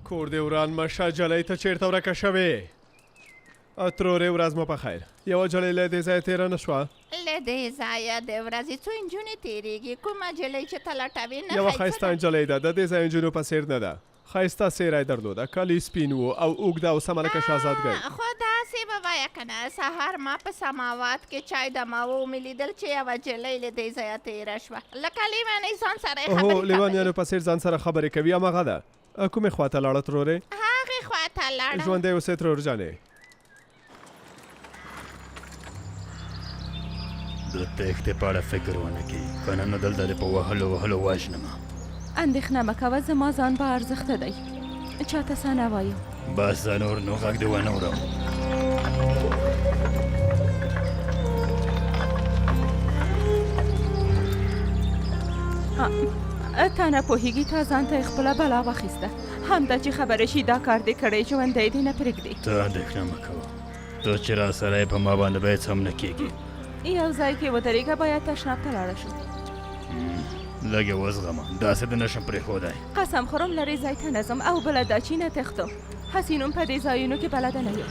کور دې وران مشه جلۍ ته چېرته ورکه شوې ترورې ورځ مو په خیر یوه جلۍ له دې ځایه تېره نه شوه له دې ځایه د ورځې څو نجونې تېرېږي کومه جلۍ چې ته لټوې نه یوه ښایسته نجلۍ ده د دې ځای نجونو په څېر نه ده ښایسته څېری درلوده کالي سپین و او اوږده او سمه لکه شهزادګۍ خو داسې به وایه که نه سهار ما په سماوات کې چای دماوه ومې لیدل چې یوه جلۍ له دې ځایه تېره شوه لکه لیونۍ ځان سره یې هو خبرې لیونیانو په څېر ځان سره خبرې کوي همغه ده کومې خوا ته لاړه ترورې هغې خوا ته لاړه ژوندی اوسې ترور جانې د تېښتې په اړه فکر ونه کړي که نه نو دلته دې په وهلو وژنمه اندېښنه مه کوه زما ځان به ارزښته دی چاته څه نه وایم بس زه نور نو غږ دې ونه اورم ته نه پوهېږي تا ځان ته یې خپله بلا واخیسته همدا چې خبره شي دا کار دې کړی ژوندی دې نه پرېږدي ته اندېښنه مه کوه ته چې را سره یې په ما باندې به هېڅ هم نه کېږي یو ځای کې ودرېږه باید تشناب ته لاړه شو لږ یې وزغمه داسې دې نشم پرېښودی قسم خورم لرې ځای ته نه ځم او بله دا چې نه تښتم هسې نوم په دې ځایونو کې بلده نه یم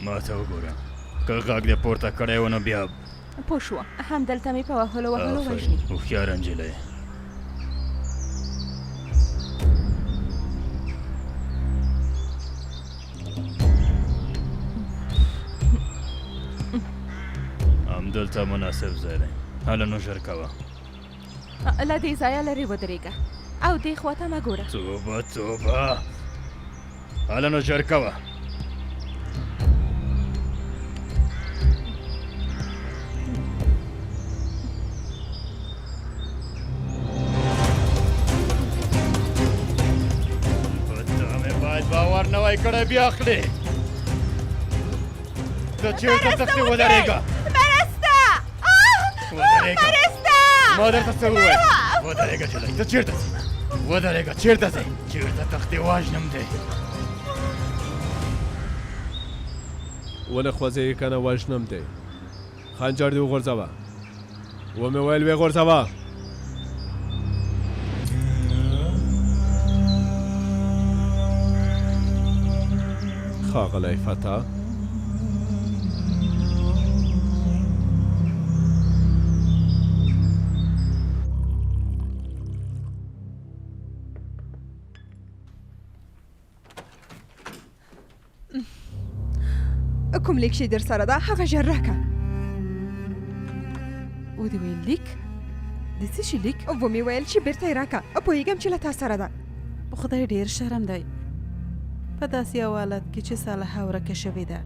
ما ته وګوره که غږ دې پورته کړی و نو بیا پوه شوه همدلته مې په وهلو وژني هوښیاره نجلۍ همدلته مناسب ځای دی هله نو ژر کوه له دې ځایه لرې ودرېږه او دې خوا ته مه ګوره توبه هله نو ژر کوه باور نه وای کړی بیا اخلي ته چېرته تښتې ودرېږه مرسته ما درته څه وویل ودرېږه جلۍ ته چېرته ځې ودرېږه چېرته ځې چېرته تښتې وژنم دی ونه خوځېږي که نه وژنم دی خنجر دې وغورځوه ومې ویل ویې غورځوه ښاغلی فتا کوم لیک چې در سره ده هغه ژر راکړه ودې ویل لیک د څه شي لیک ومې ویل چې بیرته یې راکړه پوهېږم چې له تا سره ده په خدای ډېر شرم دی په داسې یو حالت کې چې صالحه ورکه شوې ده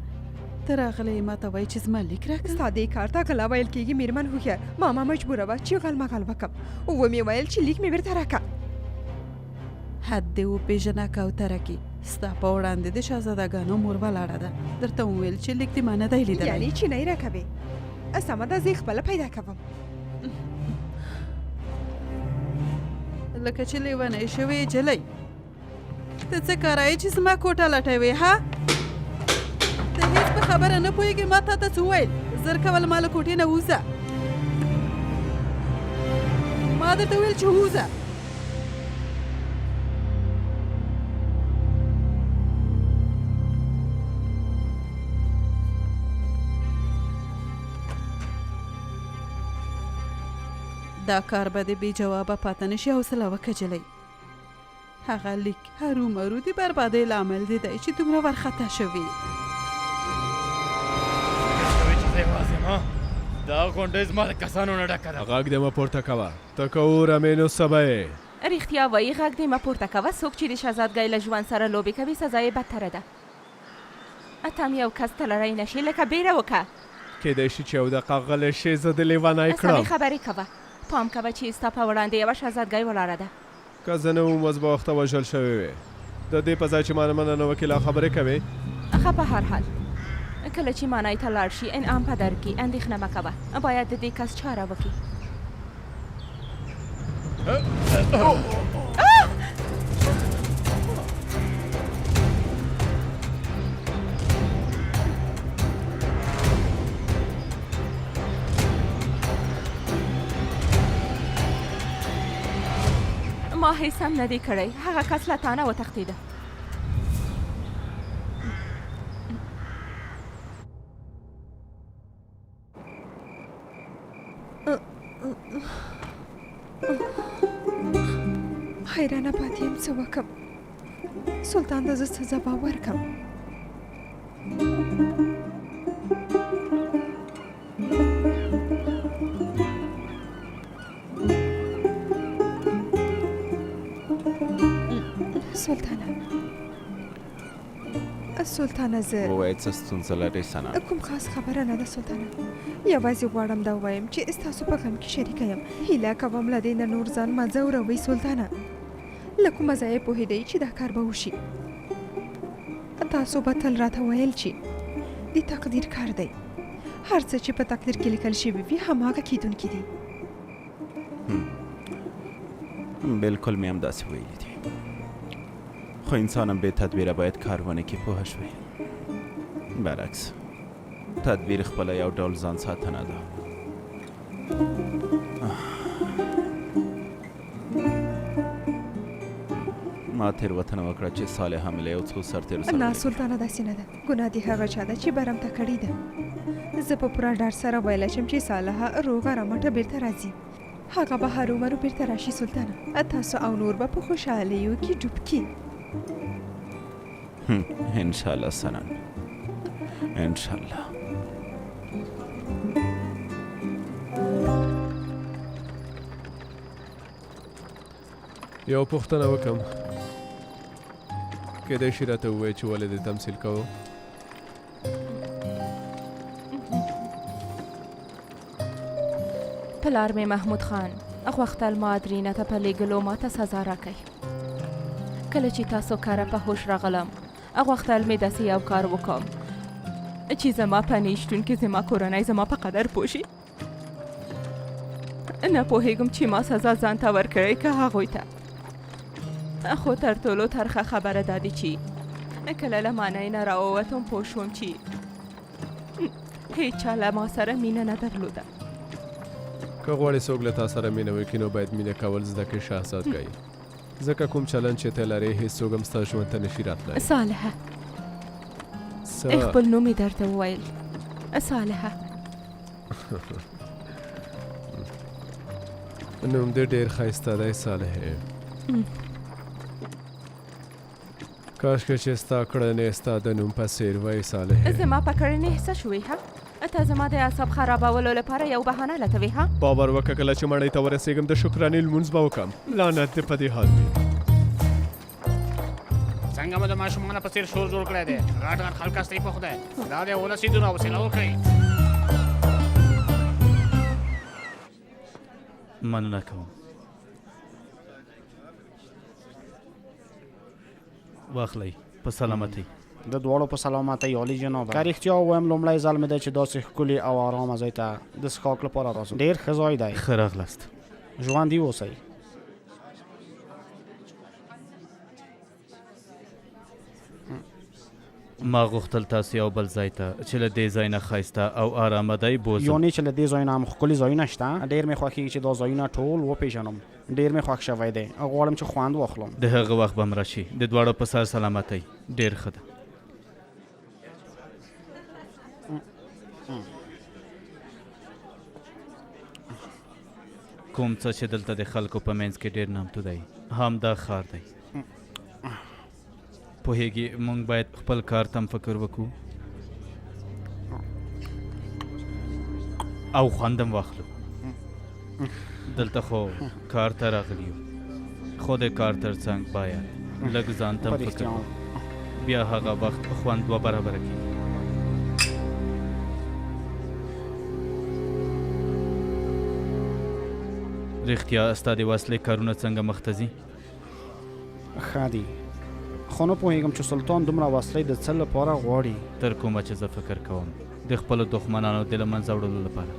ته راغلی ما ته وایي چې زما لیک راکړه ستا دې کار ته غلا ویل کېږي میرمن هوښیار ماما مجبوره وه چې غلمغل وکړم ومې ویل چې لیک مې بیرته راکړه حد دې وپېژنه کوتره کې ستا په وړاندې د شهزادګانو مور ولاړه ده درته وویل چې لیک دې ما نه دی لیدلی یعنې چې نه یې راکوې سمه ده زه یې خپله پیدا کوم لکه چې لیونی شوې جلۍ ته څه کارایې چې زما کوټه لټوې ها ته هېڅ په خبره نه پوهېږې ما تا ته څه وویل زر کول ما له کوټې نه ووځه ما درته وویل چې ووځه دا کار به دې بې جوابه پاته نشي حوصله وکړه جلۍ هغه لیک هرومرو د بربادۍ لامل دی چې دومره ورخطا شوي دا غونډۍ زما د کسانو نه ډکه ده غږ دې مه پورته کوه ته که ورمې نو سبه یې رښتیا وایي غږ دې مه پورته کوه څوک چې د شهزادګۍ له ژوند سره لوبې کوي سزا یې بدتره ده ته هم یو کس ته لړی نه شي لکه بیره وکړه کیدای شي چې یو دقیقه غلی شې زه د لیونی کړم سمې خبرې کوه پام کوه چې ستا په وړاندې یوه شهزادګۍ ولاړه ده که زه نه وم اوس به وخته وژل شوې وې د دې په ځای چې ما نه مننه وکړې لا خبرې کوې ښه په هر حال کله چې مانای ته لاړ شي انعام په درکړي اندېښنه مه کوه باید د دې کس چاره وکړي ما هیڅ هم نه دی کړی. هغه کس له تا نه وتښتېده. حیرانه پاتې یم څه وکړم. سلطان ته زه څه ځواب ورکړم؟ سلطانه زه ووایه څه ستونزه لرې سنان؟ کوم خاص خبره نه ده سلطانه. یوازې غواړم دا ووایم چې ستاسو په غم کې شریکه یم. هیله کوم له دې نه نور ځان مه ځوروئ سلطانه. له کومه ځایه پوهېدئ چې دا کار به وشي. تاسو به تل راته ویل چې د تقدیر کار دی. هر څه چې په تقدیر کې لیکل شوي وي هماغه کیدونکي دي. بالکل مې هم داسې ویلي دي. خو انسان هم بې تدبیره باید کار ونه کړي، پوه شوې. برعکس تدبیر خپله یو ډول ځان ساتنه ده. ما تېروتنه وکړه چې صالحه مې له یو څو سرتېرو سره نه سلطانه داسې نه ده. ګناه د هغه چا ده چې برم ته کړې ده. زه په پوره ډاډ سره ویلی شم چې صالحه روغه رمټه بیرته راځي. هغه به هرومرو بیرته راشي سلطانه. تاسو او نور به په خوشحالیو کې ډوب کړي. انشاءالله سنن، انشاءالله. یو پوښتنه وکم، کیدای شي راته ووایې چې ولې دې تمثیل کوو؟ پلار مې محمود خان غوښتل مادرینه ته په لیږلو ماته سزا راکوي. کله چې تاسو کاره په هوش راغلم غوښتل مې داسې یو کار وکړم چې زما په نه شتون کې زما کورنۍ زما په قدر پوه شي. نه پوهېږم چې ما سزا ځان ته ورکړی که هغوی ته. خو تر ټولو ترخه خبره دا دی چې کله له معنی نه راووتم پوه شوم چې هیڅ چا له ما سره مینه نه درلوده. که غواړې څوک له تا سره مینه وکړي نو باید مینه کول زده کړې شهزادګۍ. ځکه کوم چلند چې ته لرې هیڅ څوک هم ستا ژوند ته نشي راتلی. صالحه خپل نوم یې درته وویل. صالحه نوم دې ډېر ښایسته دی صالحې. کاشکې چې ستا کړنې ستا د نوم په څېر وی صالحې. زما په کړنې څه شوې ها؟ ته زما د اعصاب خرابولو لپاره یو بهانه لټوې ها؟ باور وکړه کله چې مړۍ ته ورسېږم د شکرانې لمونځ به وکړم. لعنت دې په دې حال وي. څنګه مو د ماشومانو په څېر شور جوړ کړی دی؟ غټ غټ خلک استئ په خدای. دا دی ولسیدو راوسیله وکړئ. مننه کوم. واخلئ په سلامتۍ. د دواړو په سلامتۍ عالي جنابه. که رښتیا ووایم لومړی ځل مې دی چې داسې ښکلي او ارامه ځای ته د څښاک لپاره راځم. ډېر ښه ځای دی. ښه راغلاست. ژوندي اوسئ. ما غوښتل تاسو یو بل ځای ته چې له دې ځای نه ښایسته او ارامه دی بوزم. یعنې چې له دې ځایونه هم ښکلي ځایونه شته. ډېر مې خوښېږي چې دا ځایونه ټول وپېژنم. ډېر مې خوښ شوی دی او غواړم چې خوند واخلم. د هغه وخت به م راشي. د دواړو په سر سلامتۍ. ډېر ښه ده. کوم څه چې دلته د خلکو په منځ کې ډېر نامتو دی همدا ښار دی. پوهېږي موږ باید خپل کار ته هم فکر وکړو او خوند هم واخلو. دلته خو کار ته راغلي یو، خو د کار تر څنګ باید لږ ځان ته هم فکر وکړو. بیا هغه وخت خوند دوه برابره کېږي. رښتیا ستا د وسلې کارونه څنګه مخ ته ځي؟ ښه دي، خو نه پوهېږم چې سلطان دومره وسلې د څه لپاره غواړي. تر کومه چې زه فکر کوم د خپلو دښمنانو د له منځه وړلو لپاره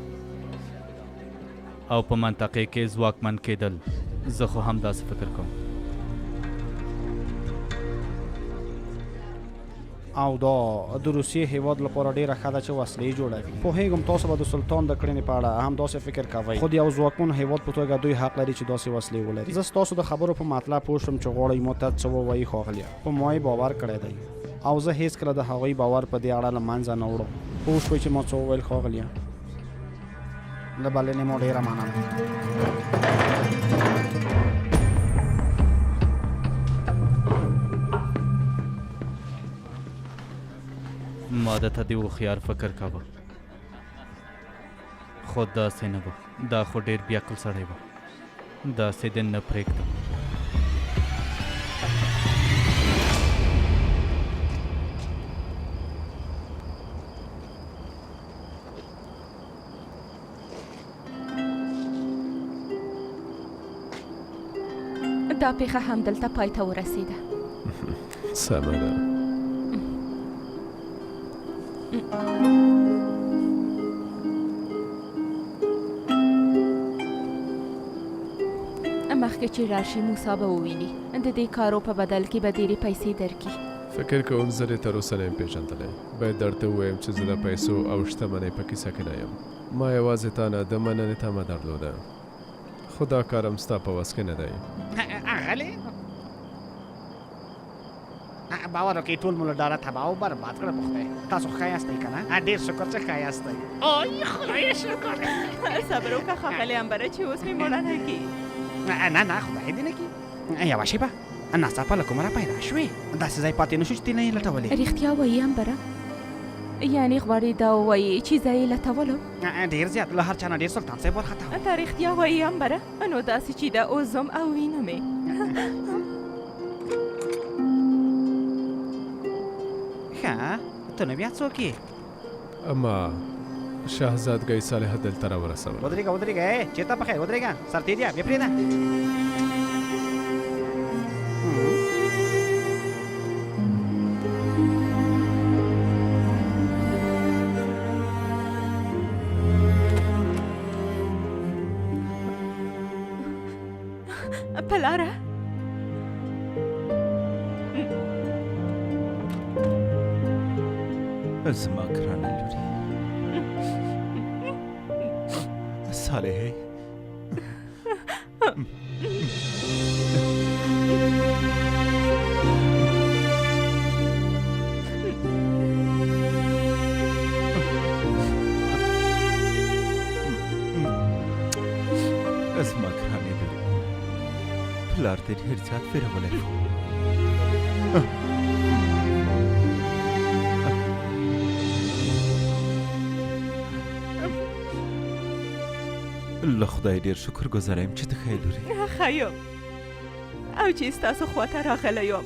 او په منطقې کې ځواکمن کېدل. زه خو هم داسې فکر کوم. او دا د روسیې هیواد لپاره ډیره ښه ده چې وسلې جوړوي پوهېږم تاسو به د سلطان د کړنې په اړه هم داسې فکر کوئ خو د یو ځواکمن هیواد په توګه دوی حق لري چې داسې وسلې ولري زه ستاسو د خبرو په مطلب پوه شوم چې غواړئ مو ته څه ووایي ښاغلیه په ما یې باور کړی دی او زه هېڅکله د هغوی باور په دې اړه له منځه نه وړم پوه شوئ چې ما څه وویل ښاغلیه له بلنې مو ډېره مننه ما د ته د هوښیار فکر کاوه خو داسې نه به دا خو ډېر بیعقل سړی به داسې دې نه پرېږدم دا پیښه همدلته پای ته ورسېده سمه ده مخکې چې راشي موسی به وویني د دې کارو په بدل کې به ډېرې پیسې درکړي فکر کوم زه دې تر اوسه نه یم پېژندلی باید درته ووایم چې زه د پیسو او شتمنۍ په کیسه کې نه یم ما یوازې تا نه د مننې تمه درلوده خو دا کار هم ستا په وس کې نه دی اغلې باور وکړئ ټول مو له ډاره تباه او برباد کړه په خدای تاسو ښه یاستئ که نه ډېر شکر چې ښه یاستئ اوی خدای شکر صبر وکړه ښاغلی امبره چې اوس مې مړه نه کړي نه نه خدای دې نه کړي یوه شېبه ناڅاپه له کومه را پیدا شوې داسې ځای پاتې نه شو چې تېنه یې لټولې رښتیا وایي امبره یعنې غواړې دا ووایي چې زه یې لټولم ډېر زیات له هر چا نه ډېر سلطان صاحب وارخطا و ته رښتیا وایي امبره نو داسې چې ده اوس ځم او وینم یې ښه ته نو بیا څوک یې اما شهزادګۍ صالحه دلته راورسوله ودرېږه ودرېږه چېرته په خیر ودرېږه سر تېر یا بیا پرېږده پلاره زما ګرانه لورې صالحې زما ګرانې لورې پلار دې ډېر زیات ویرولی و له خدای ډېر شکر ګزاره یم چې ته ښه یې لورې ښه یم او چې ستاسو خواته راغلی یم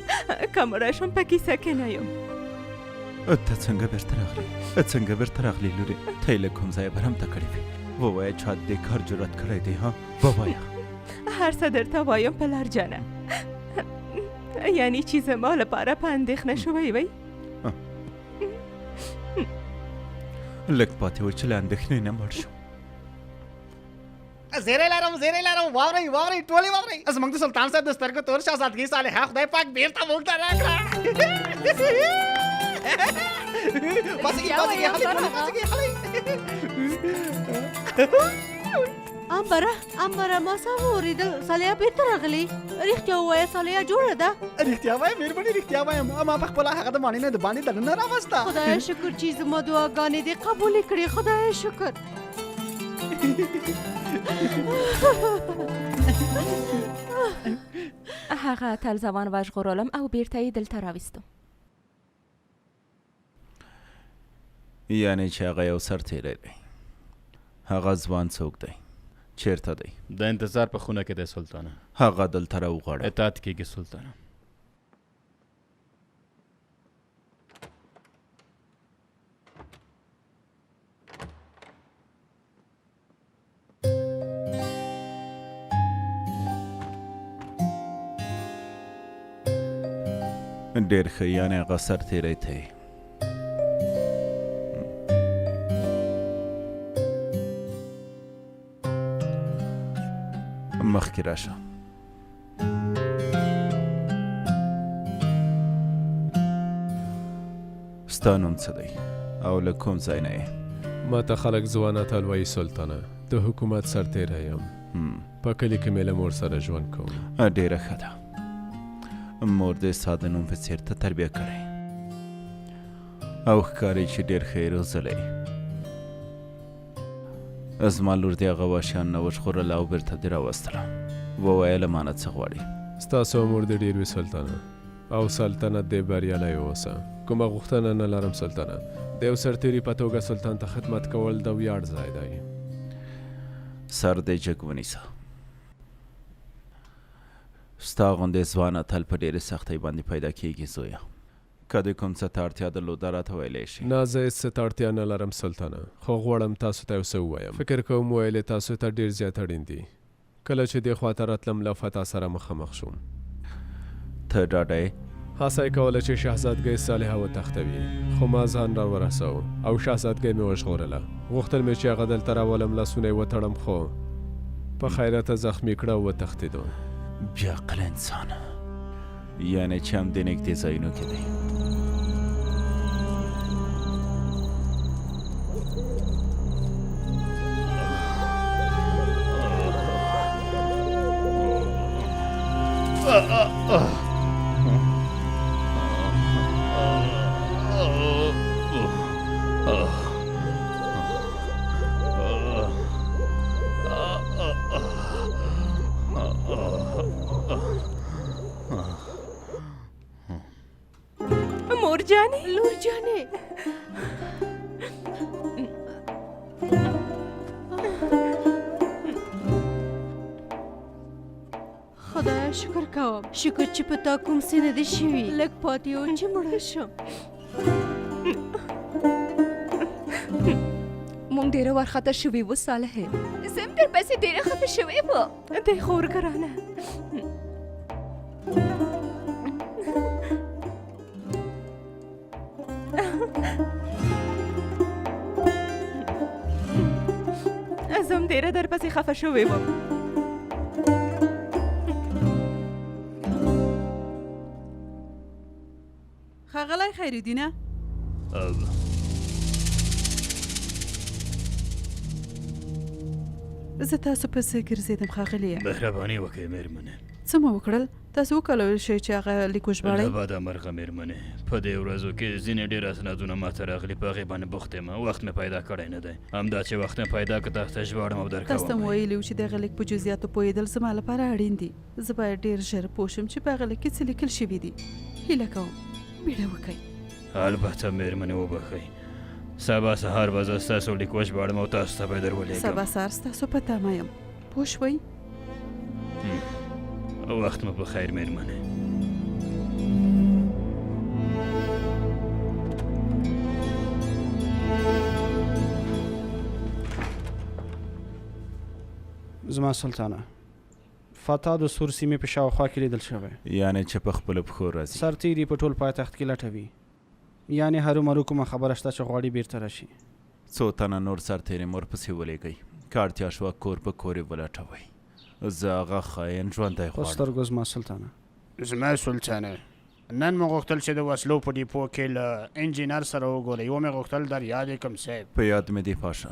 که مړه شم په کیسه کې نه یم ته څنګه بیرته راغلې څنګه بیرته راغلې لورې ته یې له کوم ځایه برهمته کړې وې ووایه چا دې کار جرأت کړی دی ها ووایه هر څه درته وایم پلار جانه یعنی چې زما لپاره په اندېښنه شوی وی لږ پاتې و چې له اندېښنې نه مړ شو زیری لرم واورئ واورئ ټولې واورئ زموږ د سلطان صاحب د سترګو تور شهزادګي صالحه خدای پاک بیرته موږ ته راکړه باسګي امبره ما څه واورېدل صالحه بیرته راغلې رښتیا ووایه صالحه جوړه ده رښتیا وایم مهرباني رښتیا وایم ما په خپله هغه د ماڼۍ نه د باندې دننه راوسته خدایه شکر چې زما دعاګانې دې قبولې کړې خدایه شکر هغه اتل زمان وژغورلم او بیرته یې دلته راویستم یعنې چې هغه یو سرتیری دی هغه ځوان څوک دی چیرته دی د انتظار په خونه کې دی سلطانه هغه دلته راوغواړه اطاعت کېږي سلطانه ډېر ښه یعنې هغه سرتیری ته یې مخکې راشه ستا نوم څه دی او له کوم ځای نه یې؟ ما ته خلک ځوانه ته الوایي سلطانه. د حکومت سرتیری یم. په کلي کې مې له مور سره ژوند کوم. ډېره ښه ده. مور دې ستا د نوم په څېر ته تربیه کړی او ښکاري چې ډېر ښه یې روزلی. زما لور دې هغه وحشیان نه وژغورله او بېرته دې راوستله. ووایله ما نه څه غواړي؟ ستاسو امور دې ډېر وي سلطانه، او سلطنت دې بریالی اوسه. کومه غوښتنه نه لرم سلطانه. د یو سرتیري په توګه سلطان ته خدمت کول د ویاړ ځای دی. سر دې جګ ونیسه. ستا غوندې ځوان اتل په ډېرې سختۍ باندې پیدا کېږي زویه. که د کوم څه ته اړتیا درلوده راته ویلی شي. نه زه هېڅ څه ته اړتیا نه لرم سلطانه، خو غواړم تاسو ته یو څه ووایم. فکر کوم ویلې تاسو ته ډېر زیات اړین دي. کله چې دې خواته راتلم له فتح سره مخامخ شوم. ته ډاډه یې؟ هڅه یې کوله چې شهزادګۍ صالحه وتښتوي، خو ما ځان را ورسو او شهزادګۍ مې وژغورله. غوښتل مې چې هغه دلته راولم، لاسونه یې وتړم، خو په خیرته زخمي کړه او وتښتېدو. بیا عقل انسان، یعنې چې هم دې نږدې ځایونو کې دی. لور جانې خدایه شکر کوم، شکر چې په تا کوم څه نه دي شوي. لږ پاتې و چې مړه شم. مونږ ډېره وارخطا شوي وو صالحې. زه هم در پسې ډېره خفه شوې وم. دی خور ګرانه. زه هم ډېره در پسې خفه شوې وم. ښاغلی خیرالدینه، زه تاسو پسې ګرځېدم ښاغلیه. مهرباني وکړئ مېرمنې. څه مو وکړل؟ تاسو وکولای شئ چې هغه لیک وژباړئ؟ له بده مرغه مېرمنې، په دې ورځو کې ځینې ډېر اسنادونه ماته راغلي، په هغې باندې بوخت یم. وخت مې پیدا کړی نه دی. همدا چې وخت مې پیدا کړ تاسو ته ژباړم او درکوم. تاسو ته مو ویلي وو چې دغه لیک په جزئیاتو پوهېدل زما لپاره اړین دي. زه باید ډېر ژر پوه شم چې په هغه لیک کې څه لیکل شوي دي. هیله کوم بیړه وکړئ. البته مېرمنې وبښئ. سبا سهار به زه ستاسو لیک وژباړم او تاسو ته به یې درولېږم. سبا سهار ستاسو په تمه یم. پوه شوئ؟ وخت مو په خیر مېرمنې. زما سلطانه، فتح د سور سیمې په شاوخوا کې لیدل شوی، یعنې چې په خپلو پښو راځي. سرتیري په ټول پایتخت کې لټوي، یعنې هرومرو کومه خبره شته چې غواړي بیرته راشي. څو تنه نور سرتیري مور پسې ولېږئ، که اړتیا شوه کور په کور یې ولټوئ. زه هغه خاین ژوندی په غواړم. سترګو زما سلطانه. زما سلطانه، نن مو غوښتل چې د وسلو په ډیپو کې له انجینر سره وګورئ. ومې غوښتل در یاد یې کړم صاحب. په یاد مې دی پاشه.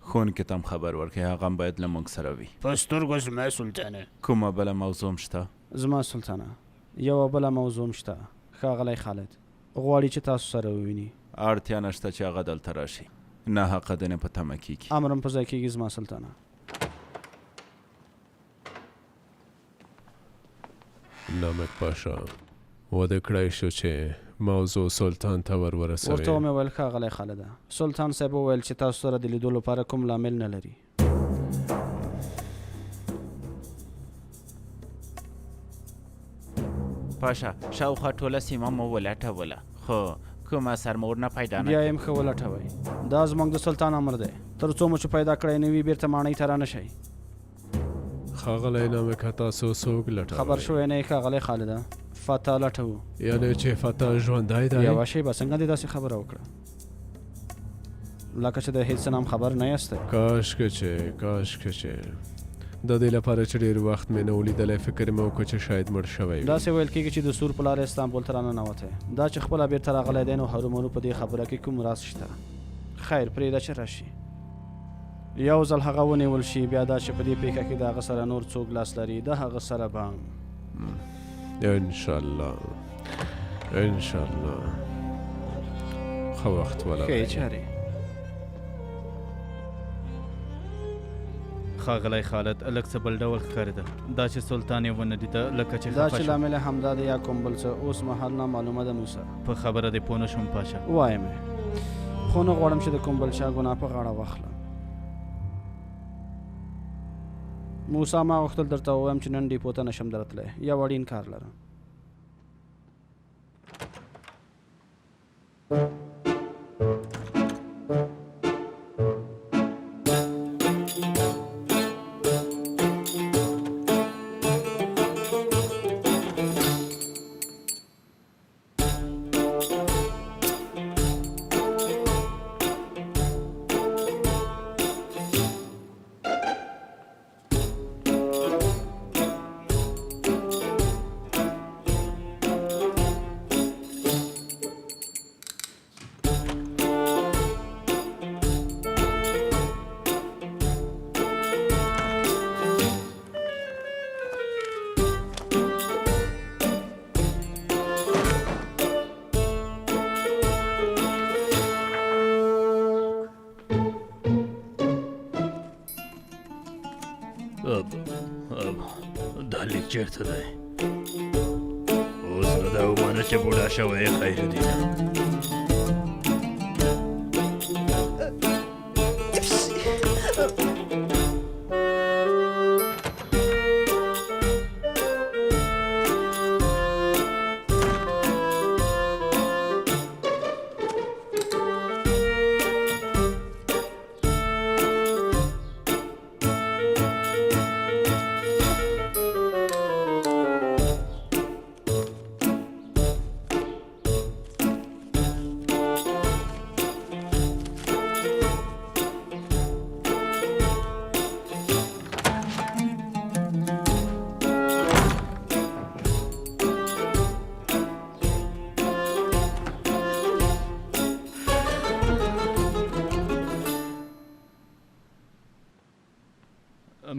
ښوونکي ته هم خبر ورکړئ، هغه هم باید له موږ سره وي. په سترګو زما سلطانه. کومه بله موضوع هم شته؟ زما سلطانه، یوه بله موضوع هم شته. ښاغلی خالد غواړي چې تاسو سره وویني. اړتیا نشته چې هغه دلته راشي. ناحقه دې نه په تمه کېږي. امر هم په ځای کېږي زما سلطانه. نامک پاشا واده کړی شو چې موضوع سلطان ته ورسوي. ورته ومې ویل ښاغلی خالده، سلطان صاحب وویل چې تاسو سره د لیدو لپاره کوم لامل نه لري. پاشا شاوخوا ټوله سیمه مو ولټوله، خو کومه سرمورنه پیدا نه بیا یې هم ښه ولټوئ. دا زموږ د سلطان امر دی. تر څو مو چې پیدا کړی نه وي بیرته ماڼۍ ته رانه شئ. ښاغلی نامک تاسو څوک لټوئ؟ خبر شوی نه یې ښاغلی خالده، فتح لټوو. یعنې چې فتح ژوندی دی؟ یوه شیبه څنګه دې داسې خبره وکړه لکه چې د هېڅ څه نه هم خبر نه یاستئ. کاشکې چې د دې لپاره چې ډېر وخت مې نه ولیدلی فکر مې وکړ چې شاید مړ شوی وي داسې ویل کېږي چې د سور په لاره استانبول ته راننوتی دا چې خپله بېرته راغلی دی نو هرومرو په دې خبره کې کوم راز شته خیر پرېږده چې راشي یو ځل هغه ونیول شي بیا دا چې په دې پیښه کې د هغه سره نور څوک لاس لري د هغه سره به انشاءالله ښه وخت ولرئ ښې چارې ښاغلی خالد لږ څه بل ډول ښکارېده دا چې سلطان یې ونه لیده لکه چې دا خفه چې شو. لامل همدا دی یا کوم بل څه اوس مهال نه معلومه ده موسی په خبره دې پوه نه شوم پاچا وایم خو نه غواړم چې د کوم بل چا ګناه په غاړه واخلم موسی ما غوښتل درته ووایم چې نن ډیپو ته نشم درتلی یو اړین کار لرم دا لیک چېرته دی اوس نو دا ومانه چې بوډا شوی خیرالدین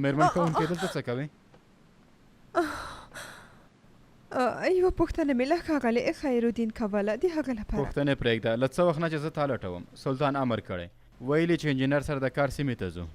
میرمن ښوونکې دلته څه کوئ یوه پوښتنه مې له ښاغلي خیرالدین کوله د هغه لپاره پوښتنې پرېږده له څه وخت نه چې زه تا لټوم سلطان امر کړی ویلي چې انجینر سره د کار سیمې ته ځو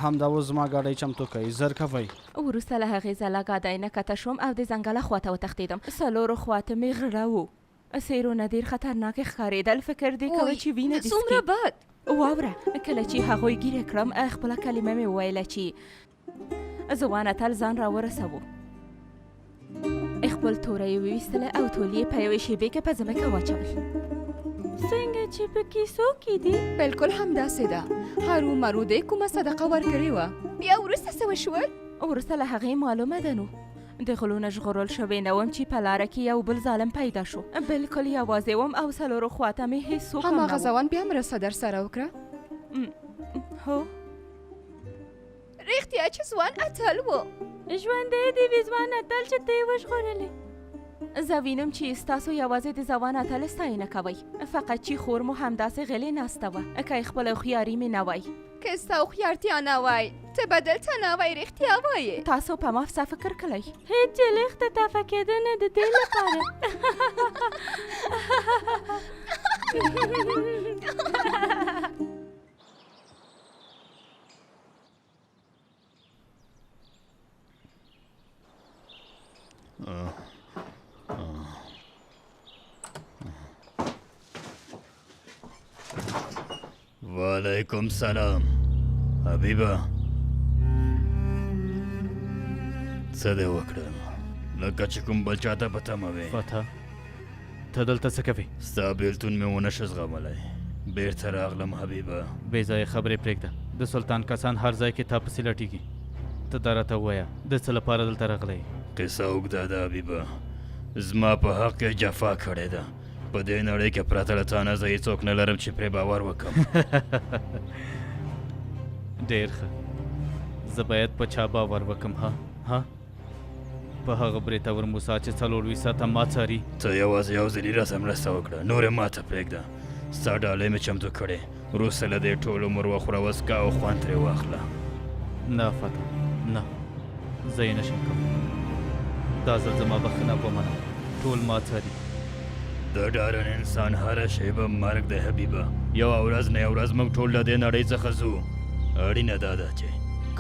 همدا اوس زما ګاډۍ چمتو کوي زر کوئ وروسته له هغې ځله ګاډۍ نه کته شوم او د ځنګله خواته وتښتېدم څلورو خواته مې غره و څېرونه ډېر خطرناکې ښکارېدل فکر دې کوه چې وینه دې څومره بد واوره کله چې هغوی ګیره کړم خپله کلمه مې وویله چې ځوانه تل ځان راورسوو خپل توره یې وویستله او ټول یې په یوې شېبې کې په ځمکه واچول څنګه چې په کیسو کې دي بالکل همداسې ده هرومرو دې کومه صدقه ورکړې وه بیا وروسته څه وشول وروسته له هغې معلومه ده نو د غلو نه ژغورل شوې نه وم چې په لاره کې یو بل ظالم پیدا شو بالکل یوازې وم او څلورو خواته مې هېڅوک هم هماغه ځوان بیا مرسته در سره وکړه هو رښتیا چې ځوان اتل و ژوندی دې وي ځوان اتل چې ته یې وژغورلې زه وینم چې ستاسو یوازې د ځوان اتل ستاینه کوئ فقط چې خور مو همداسې غلې ناسته وه که یې خپله هوښیاري مې نه وای که ستا هوښیارتیا نه وای ته به دلته نه وای رښتیا وایې تاسو په ما څه فکر کړی هېڅ جلښت ته تفه کېدنه د دې لپاره وعلیکم سلام حبیبه څه دې وکړم لکه چې کوم بل چاته په تمه وې فتح ته دلته څه کوې؟ ستا بیلتون مې ونه شو زغملی، بیرته راغلم حبیبه. بې ځایه خبرې پرېږده. د سلطان کسان هر ځای کې تا پسې لټېږي. ته دا راته ووایه د څه لپاره دلته راغلی؟ قصه اوږده ده حبیبه، زما په حق کې جفا کړې ده. په دې نړۍ کې پرته له تا نه زه هېڅوک نه لرم چې پرې باور وکړم. ډېر ښه، زه باید په چا باور وکړم؟ ها په هغه بریتور موسی چې 4 ساعته ما څاري. ته یوازې یو ځلي راسه مرسته وکړه، نور یې ماته پرېږده. ستا ډالۍ مې چمتو کړې، وروسته له دې ټول عمر وخوره وڅکه او خوند ترې واخله. نه فتح، نه، زه یې نشم کوم. دا ځل زما بخښنه ومنه، ټول ما څاري. د ډارن انسان هره شیبه مرګ دی حبیبه. یوه ورځ نه یو ورځ موږ ټول له دې نړۍ څخه ځو. اړینه دا ده چې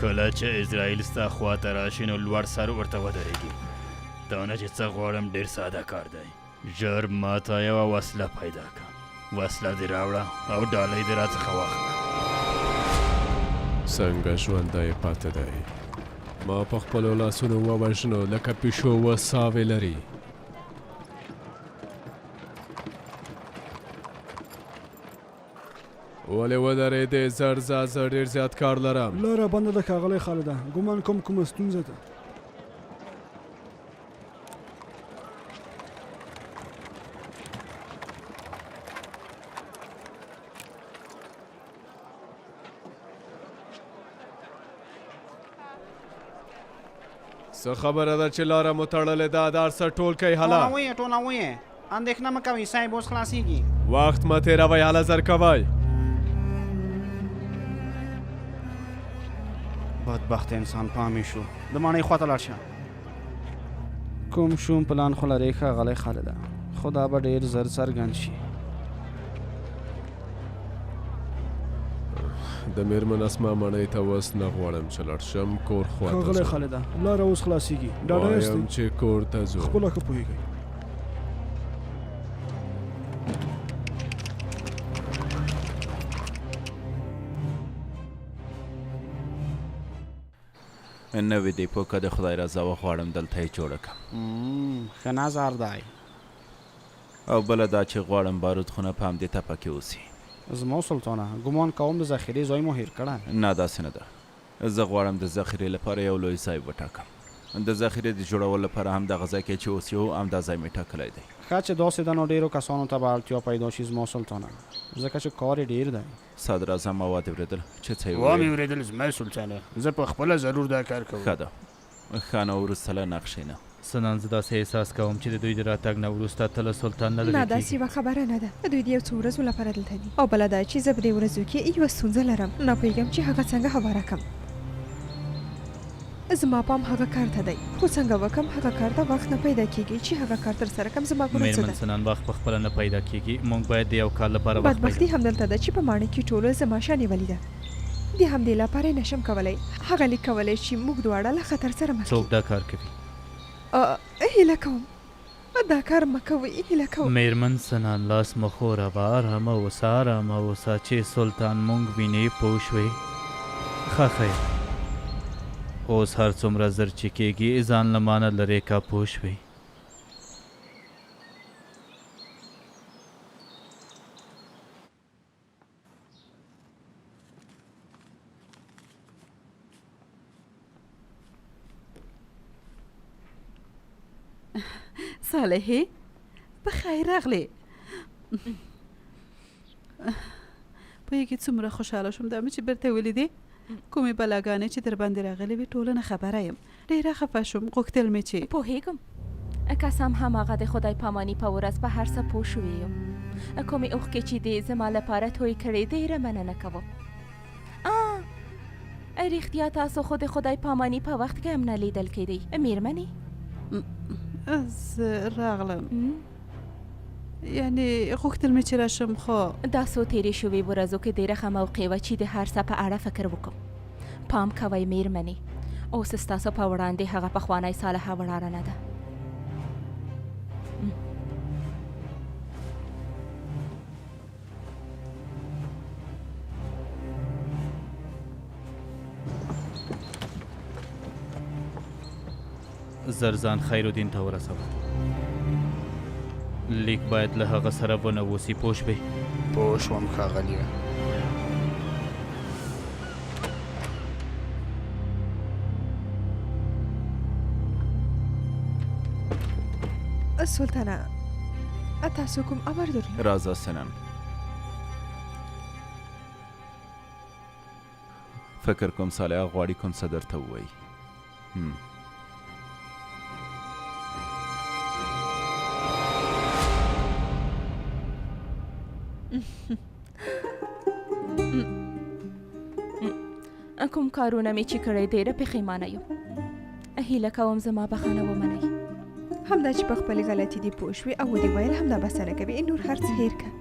کله چې اسرائیل ستا خواته راشي نو لوړ سر ورته ودرېږي. دا نه چې څه غواړم، ډېر ساده کار دی. ژر ماته یوه وسله پیدا کړه، وسله دې راوړه او ډالۍ دې راڅخه واخله. څنګه ژوندی پاتې دی؟ ما په خپلو لاسونو ووژنو لکه پیشو 7 ساوې لري. ولې ودرېدې؟ زر ځه، زه ډېر زیات کار لرم. لاره بنده ده ښاغلی خالده، ګمان کوم کومه ستونزه ده. څه خبره ده چې لاره مو تړلې ده؟ دا هر څه ټول کوئ هله. ټولوئ، اندېښنه مه کوئ صاحب، اوس خلاصېږي. وخت مه تېروئ، هله زر کوئ. بدبخت انسان پامې شو، د ماڼۍ خواته لاړ شه. کوم شوم پلان خو لرې ښاغلی خالده، خو دا به ډېر زر څرګند شي. د میرمن اسما ماڼۍ ته اوس نه غواړم چې لاړ شم، کور خواته ځم. ښاغلی خالده، لاره اوس خلاصېږي، ډاډه یاستئ؟ وایم چې کور ته ځو. خپله ښه پوهېږئ. نوې دیپو که د خدای رضا وغواړم دلته یې جوړه کړم. ښه نظر دی. او بله دا چې غواړم بارود خونه په همدې تپه کې اوسي. زما سلطانه، ګمان کوم د ذخیرې ځای مو هېر کړی. نه داسې نه ده، زه غواړم د ذخیرې لپاره یو لوی ځای وټاکم. د ذخیرې د جوړولو لپاره هم دغه ځای کې چې اوس یو همدا ځای مې ټاکلی دی. ښه چې داسې ده نو ډېرو کسانو ته به اړتیا پیدا شي زما سلطانه، ځکه چې کار یې ډېر دی. صدراعظم ما وادې اورېدل چې څه یې وامې اورېدل زما سلطانه، زه په خپله ضرور دا کار کوم. ښه ده، ښه نو وروسته له نقشې نه. سنان زه داسې احساس کوم چې د دوی د راتګ نه وروسته ته له سلطان نه لرې نه داسې یوه خبره نه ده، دوی د یو څو ورځو لپاره دلته دي. او بله دا چې زه په دې ورځو کې یوه ستونزه لرم، نه پوهېږم چې هغه څنګه هواره کړم. زما پام هغه کار ته دی، خو څنګه وکم هغه کار ته وخت نه پیدا کېږي چې هغه کار ترسره کړم. زما ګناه څه میرمن ده؟ سنان وخت پخپله نه پیدا کېږي، موږ باید د یو کال لپاره وخت بدبختي همدلته ده چې په ماڼۍ کې ټولو زما شا نیولې ده. د همدې لپاره یې نشم کولی هغه لیک کولی چې موږ دواړه له خطر سره مخ څوک دا کار کوي؟ هیله کوم دا کار مه کوئ، هیله کوم. میرمن سنان لاس مه ښوروه، ارامه اوسه، ارامه اوسه چې سلطان موږ وینې پوه شوې. ښه خیر، اوس هر څومره زر چې کېږي ځان له مانه لرې کا، پوه شوې. صالحې په خیر راغلې. پوهېږې څومره خوشحاله شوم دا مې چې بیرته ولیدې. کومې بلاګانې چې در باندې راغلې وې ټوله نه خبره یم، ډېره خفه شوم، غوښتل مې چې پوهېږم قسم هماغه د خدای پاماني په ورځ په هر څه پوه شوې یم. کومې اوښکې چې دې زما لپاره توی کړې ډېره مننه کوم. رښتیا تاسو خو د خدای پاماني په وخت کې هم نه لیدل کېدی میرمنې؟ زه راغلم، یعنې غوښتل مې چې راشم، خو دا څو تېرې شوې ورځو کې ډېره ښه موقع وه چې د هر څه په اړه فکر وکړم. پام کوئ میرمنې، اوس ستاسو په وړاندې هغه پخوانی صالحه ولاړه نه ده. زرزان خیرالدین ته ورسوه. لیک باید له هغه سره ونووسي پوه شوې پوه شوم ښاغلیه. سلطانه تاسو کوم امر درلود؟ راځه سنن. فکر کوم صالحه غواړي کوم څه درته ووایي. کوم کارونه مې چې کړی ډېره پښیمانه یم. هیله کوم زما بخښنه ومنئ. همدا چې په خپلې غلطي دې پوه شوې او ودې ویل همدا بسنه کوي. نور هر څه هېر کړه.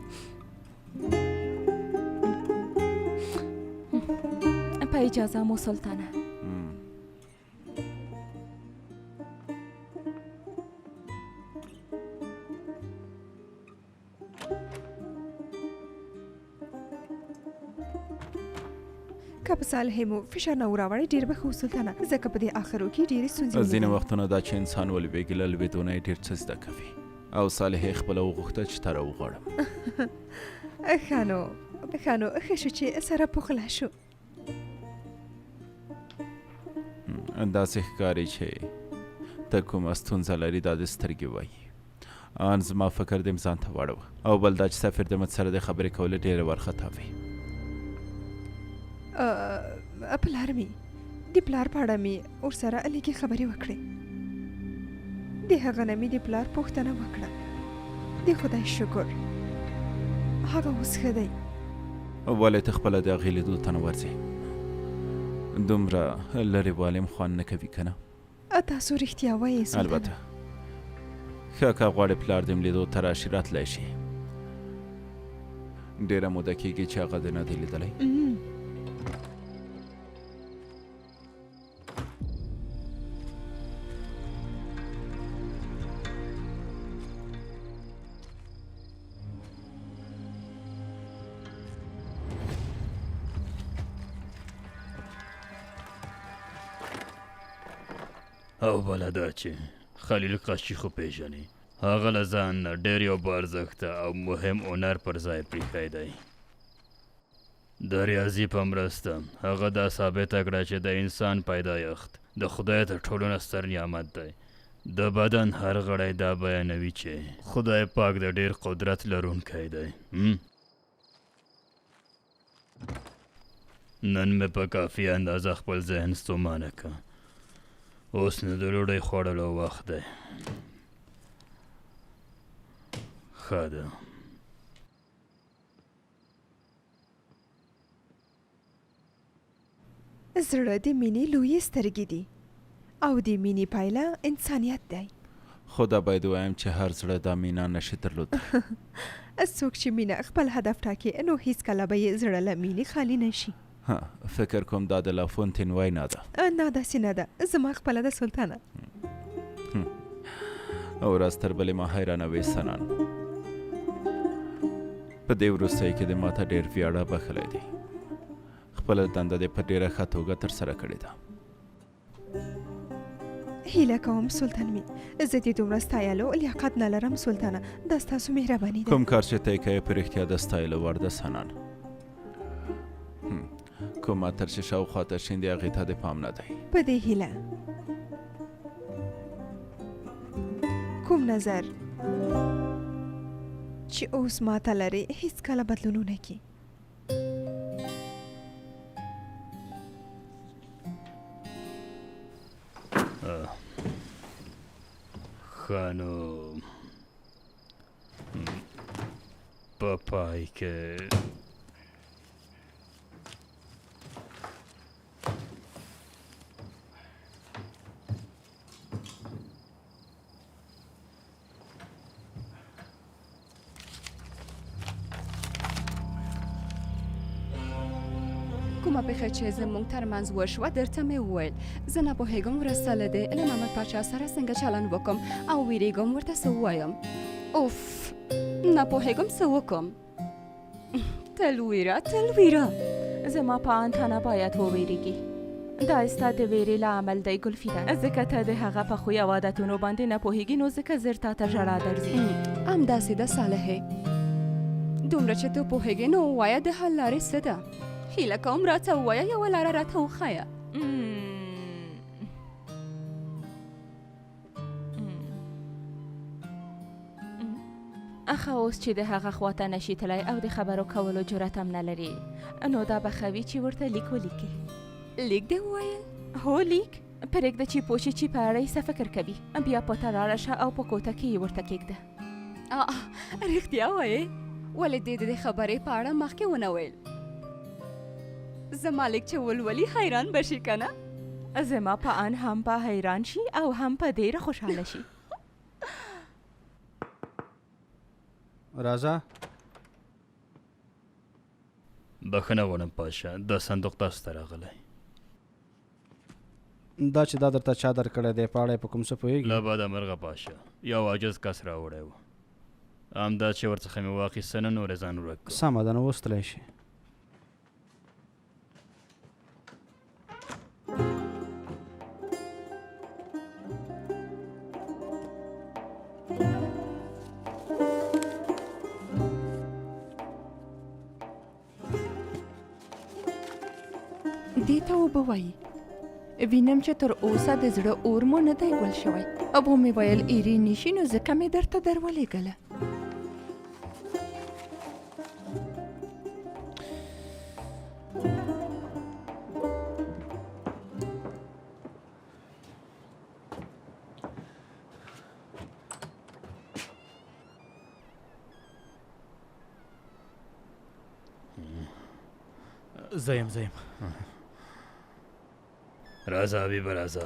په اجازه مو سلطانه. که په صالحې مو فشار نه وراوړی ډېر به ښه سلطانه، ځکه په دې آخرو کې ډېرې ستونزې ځینې وختونه دا چې انسان ولوېږي له لوېدو نه یې ډېر څه زده کوي او صالحې خپله وغوښتل چې تا راوغواړم. ښه نو ښه شو چې سره پخلا شو. داسې ښکاري چې ته کومه ستونزه لري دا د سترګې وایي. ان زما فکر دې ځان ته واړوه او بل دا چې سفیر د مت سره د خبرې کولو ډېره وارخطا وي. پلار مې د پلار په اړه مې ورسره لږې خبرې وکړې. د هغه نه مې د پلار پوښتنه وکړه. د خدای شکر هغه اوس ښه دی. ولې ته خپله د هغې لیدو ته نه ورځې؟ دومره لرې والیم خوند نه کوي که نه؟ تاسو رښتیا وایې سلطانه. البته ښه که غواړې پلار دې لیدو ته راشي راتلی شي. ډېره موده کېږي چې هغه دې نه دی لیدلی. او بله دا چې خلیل قشي خو پیژني، هغه له ځان نه ډېر یو بارزښته او مهم هنر پر ځای پریښی دی. د ریاضي په مرسته هغه دا ثابته کړه چې د انسان پیدایښت د خدای تر ټولو نه ستر نعمت دی. د بدن هر غړی دا بیانوي چې خدای پاک د ډېر قدرت لرونکی دی. نن مې په کافي اندازه خپل ذهن ستومانه که. اوس نه د ډوډۍ خوړلو وخت دی. ښه ده. زړه د مینې لویې سترګې دي او د مینې پایله انسانیت دی. خو دا باید ووایم چې هر زړه دا مینا نشي درلودلی. څوک چې مینه خپل هدف ټاکي نو هیڅکله به یې زړه له مینې خالي نشي. فکر کوم دا د لافونتین وینا ده. نه داسې نه ده، زما خپله ده سلطانه. او راز تر بلې ما حیرانوې سنان. په دې وروستیو کې د ماته ډېر ویاړه بخښلی دی. خپله دنده دې په ډېره ښه توګه ترسره کړې ده. هیله کوم سلطان مې زه دې دومره ستایلو لیاقت نه لرم سلطانه. دا ستاسو مهرباني ده. کوم کار چې ته یې کوې په رښتیا د ستایلو وړ ده سنان. کوم عطر چې شاوخوا ته شیندې هغې ته دې پام نه دی. په دې هیله کوم نظر چې اوس ماته لرې هیڅکله بدلون ونه کړي. ښه نو په پای کې کومه پېښه چې زموږ ترمنځ وشوه درته مې وویل. زه نه پوهېږم وروسته له دې له محمد پاچا سره څنګه چلند وکړم او ویرېږم ورته څه ووایم. اوف نه پوهېږم څه وکړم. تل ویره. زما په اند ته نه باید وویرېږي، دا ستا د ویرې له عمل دی ګلفیده، ځکه ته د هغه په خوی او عادتونو باندې نه پوهېږي، نو ځکه زر تا ته ژړا درځي. همداسې ده صالحې، دومره چې ته پوهېږې نو ووایه د حل لارې څه ده. هیله کوم راته ووایه، یوه لاره راته وښایه. اخه اوس چې د هغه خواته نشي تللی او د خبرو کولو جرأت هم نه لري، نو دا به ښه وي چې ورته لیک ولیکې. لیک دې وویل؟ هو لیک. پرېږده چې پوه شي چې په اړه یې څه فکر کوي، بیا پورته لاړه شه او په کوټه کې یې ورته کېږده. رښتیا وایې؟ ولې دې د خبرې په اړه مخکې ونه ویل؟ زما لیک چې ولولي حیران به شي که نه؟ زما په ان هم به حیران شي او هم په ډېره خوشحاله شي. راځه. بخښنه غواړم پاشا، دا صندوق تاسو ته راغلی. دا چې دا درته چا درکړی دی په اړه یې په کوم څه پوهېږي؟ له بده مرغه پاشا یو عاجز کس راوړی و، همدا چې ورڅخه مې واخیسته نن نور یې ځان ورک کړ. سمه ده، نو وستلی شي. دې ته اوبه وایي. وینم چې تر اوسه د زړه اور مو نه دی ګل شوی. او مې ویل ایرې نشي، نو ځکه مې درته درولېږله. زه یم راځه حبیبه راځه،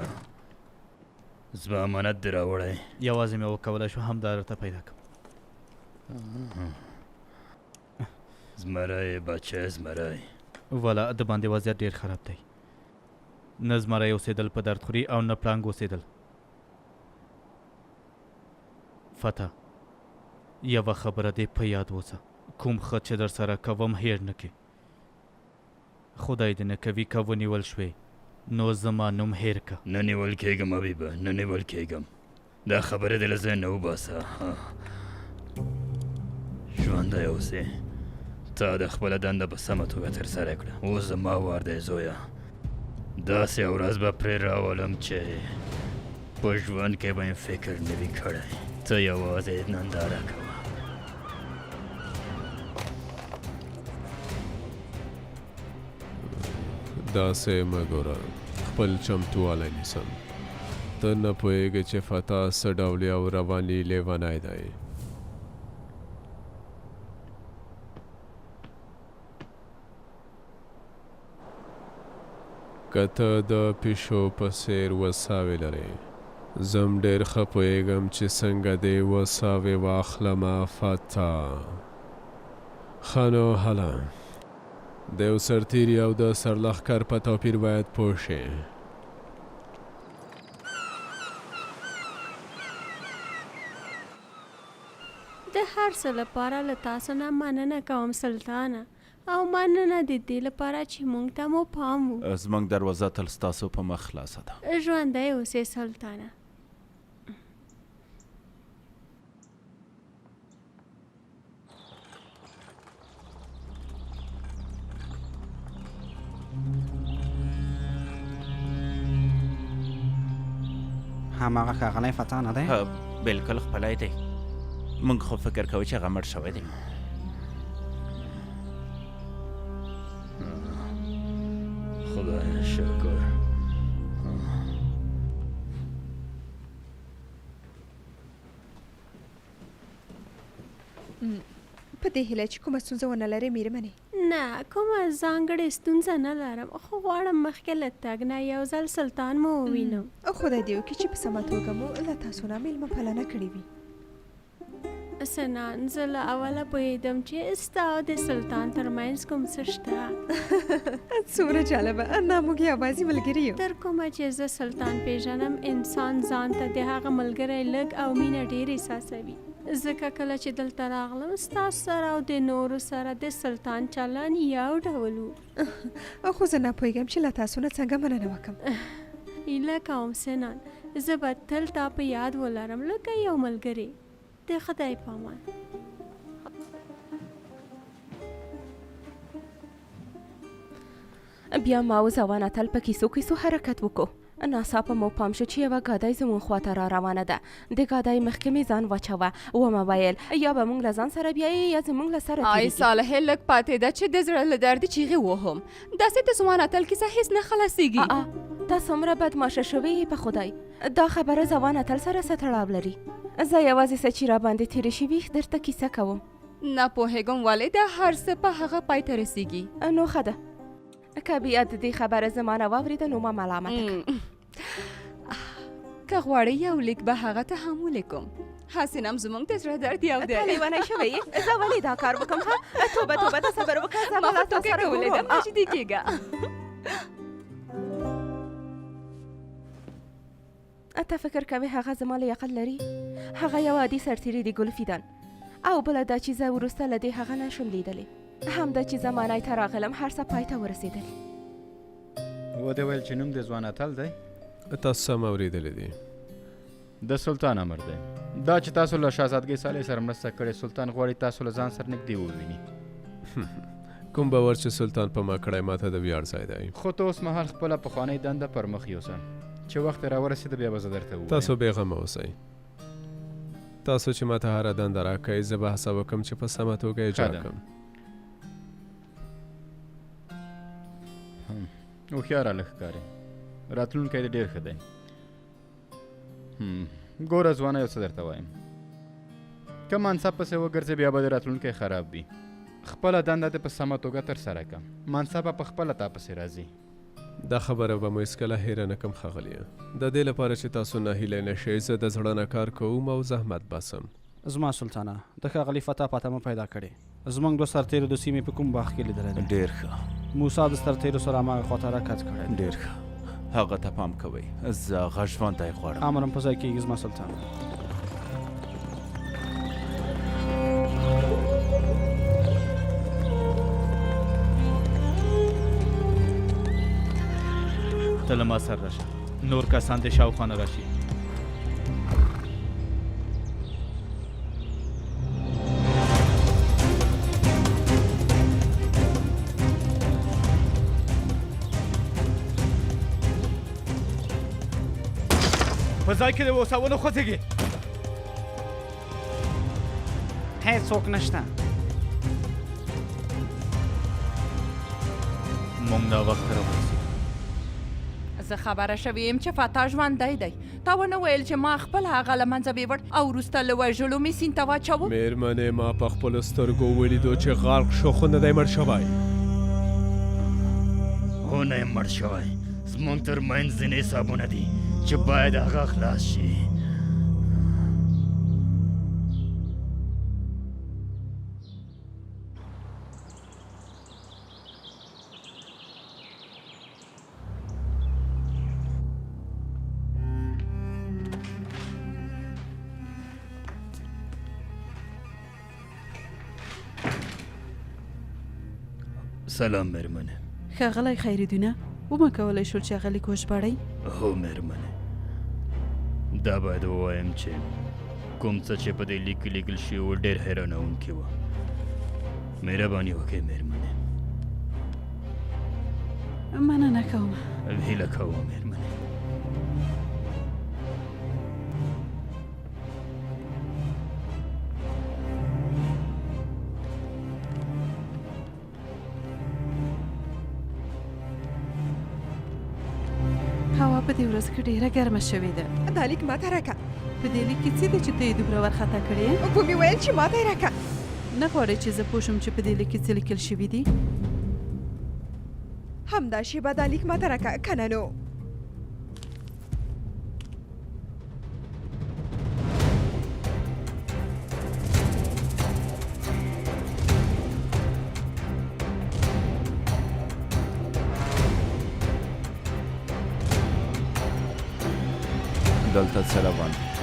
زما امانت دې راوړی. یوازې مې وکولی شو همدا درته پیدا کړم. زمری بچی زمری. والا د باندې وضعیت ډېر خراب دی، نه زمری اوسېدل په درد خوري او نه پړانګ اوسېدل. فتح، یوه خبره دې په یاد اوسه، کوم ښه چې در سره کوم هیر نه کړې. خدای دې نه کوي که ونیول شوې نو زما نوم هیر که. نه نیول کېږم حبیبه، نه نیول کېږم. دا خبرې دې له ذهن نه وباسه. ژوندی اوسې، تا د خپله دنده په سمه توګه ترسره کړه. اوس زما وار دی زویه، داسې ورځ به پرې راولم چې په ژوند کې به یې فکر نه وي کړی. ته یوازې ننداره کوه. داسې مه ګوره، خپل چمتووالی نیسم. ته نه پوهېږې چې فتح څه ډول او رواني لیونی دی. که ته د پیشو په څېر وساوې لرې، زم ډېر ښه پوهېږم چې څنګه دې وساوې واخلمه فتح. ښه نو هله، د یو سرتیري او د سرلښکر په توپیر باید پوه شې. د هر څه لپاره له تاسو نه مننه کوم سلطانه، او مننه د دې لپاره چې موږ ته مو پام و. زموږ دروازه تل ستاسو په مخ خلاصه ده. ژوندی اوسې سلطانه. هماغه ښاغلی فتح نه دی؟ بلکل خپلی دی. موږ خو فکر کوو چې هغه مړ شوی دی. خدای شکر. په دې هیله چې کومه ستونزه ونه لرې میرمنې. نه، کومه ځانګړې ستونزه نه لرم، خو غواړم مخکې له تګ نه یو ځل سلطان مو ووینم. خدای دې وکړي چې په سمه توګه مو له تاسو نه میلمه پالنه کړې وي. سنان، زه له اوله پوهېدم چې ستا او د سلطان ترمنځ کوم څه شته. څومره جالبه، نه موږ یوازې ملګري یو. تر کومه چې زه سلطان پیژنم، انسان ځان ته د هغه ملګری لږ او مینه ډېر احساسوي. ځکه کله چې دلته راغلم ستاسو سره او د نورو سره د سلطان چلن یو ډول و. خو زه نه پوهېږم چې له تاسو نه څنګه مننه وکړم. هیله کوم سنان زه به تل تا په یاد ولرم لکه یو ملګری. د خدای په امان. بیا ما او زوانه تل په کیسو کیسو حرکت وکړو. ناڅاپه مو پام شو چې یوه ګاډۍ زموږ خواته را روانه ده. د ګاډۍ مخکې مې ځان واچوه ومه ویل یا به موږ له ځان سره بیایې یا زموږ له سره آی تېرېږي. صالحې لږ پاتې ده چې د زړه له دردې چیغې وهم. داسې د زوانه تل کیسه هیڅ نه خلاصېږي. تا څومره بدماشه شوې یې په خدای. دا خبره زوانه تل سره څه تړاو لري؟ زه یوازې څه چې را باندې تېرې شوي درته کیسه کوم. نه پوهېږم ولې د هر څه په هغه پای ته رسېږي. نو ښه ده که بیا د دې خبره زما نه واورېده نو ما ملامته کړه. که غواړئ یو لیک به هغه ته هم ولیکم. هسې هم زموږ د زړه درد یو دی. ته لیونی شوې یې؟ زه ولې دا کار وکړم؟ توبه توبه ته صبر وکړه. زه به لا تا سره ولیدم ګورم. نږدې کېږه. ته فکر کوې هغه زما لیاقت لري؟ هغه یو عادي سرتیری دی ګلفیدان. او بله دا چې زه وروسته له دې هغه نشم لیدلی. همدا چې زمانې ته راغلم هر څه پای ته ورسېدل. ودې ویل چې نوم د ځوان اتل دی؟ تاسو سم اورېدلی دي. د سلطان امر دی. دا چې تاسو له شهزادګۍ صالح سره مرسته کړې، سلطان غواړي تاسو له ځان سره نږدې وویني. کوم باور چې سلطان په ما کړی ماته د ویاړ ځای دی. خو ته اوس مهال خپله پخوانۍ دنده پر مخ یوسه. چې وخت را ورسېده بیا به زه درته ووایم. تاسو بېغمه اوسئ. تاسو چې ماته هره دنده راکوئ زه به هڅه وکړم چې په سمه توګه اجرا کړم. هوښیار هلک ښکارې. راتلونکی دې ډېر ښه دی. ګوره ځوانه یو څه درته وایم. که منصب پسې وګرځې بیا به د راتلونکی خراب وي. خپله دنده دې په سمه توګه ترسره کړه. منصب به پخپله تا پسې راځي. دا خبره به مو هېڅکله هیره نه کړم ښاغلیه. د دې لپاره چې تاسو ناهیلی نه شئ زه د زړه نه کار کوم او زحمت باسم. زما سلطانه د ښاغلي فتح پته مه پیدا کړې. زموږ د سرتیرو د سیمې په کوم باغ کې لیدلی دی؟ ډېر ښه. موسی د سرتیرو سره هماغه خواته حرکت کړی. ډېر ښه. هغه ته پام کوئ. زه هغه ژوندی غواړم. امرم په ځای کېږي زما سلطانه. ته له ما سره راشه. نور کسان د شاوخوا نه راشي. په ځای کې د اوسه ونه خوځېږي. هېڅوک نشته. موږ دا وخت راورسېږو. زه خبره شوې یم چې فتح ژوندی دی. تا ونه ویل چې ما خپل هغه له منځه بیوړ او وروسته له وژلو مې سیند ته واچوم؟ مېرمنې ما په خپلو سترګو ولیدو چې غرق شو خو نه دی مړ شوی. هو نه یم مړ شوی. زموږ تر منځ ځینې حسابونه دي چې باید هغه خلاص شي. سلام مېرمنې. ښاغلی خیرالدینه ومه کولی شول چې هغه لیک وژباړئ؟ هو مېرمنې. دا باید ووایم چې کوم څه چې په دې لیک کې لیکل شوي و ډېر حیرانوونکي وه. مهرباني وکړئ مېرمنې. مننه کوم. هیله کوم مېرمنې. هوا په دې ورځ کې ډېره ګرمه شوې ده. دا لیک ماته راکړه. په دې لیک کې څه دی چې ته یې دومره وارخطا کړې یې؟ ومې ویل چې ماته یې راکړه. نه غواړې چې زه پوه شم چې په دې لیک کې څه لیکل شوي دي؟ همدا شیبه دا لیک ماته راکړه که نه نو. دلته څه روان دي؟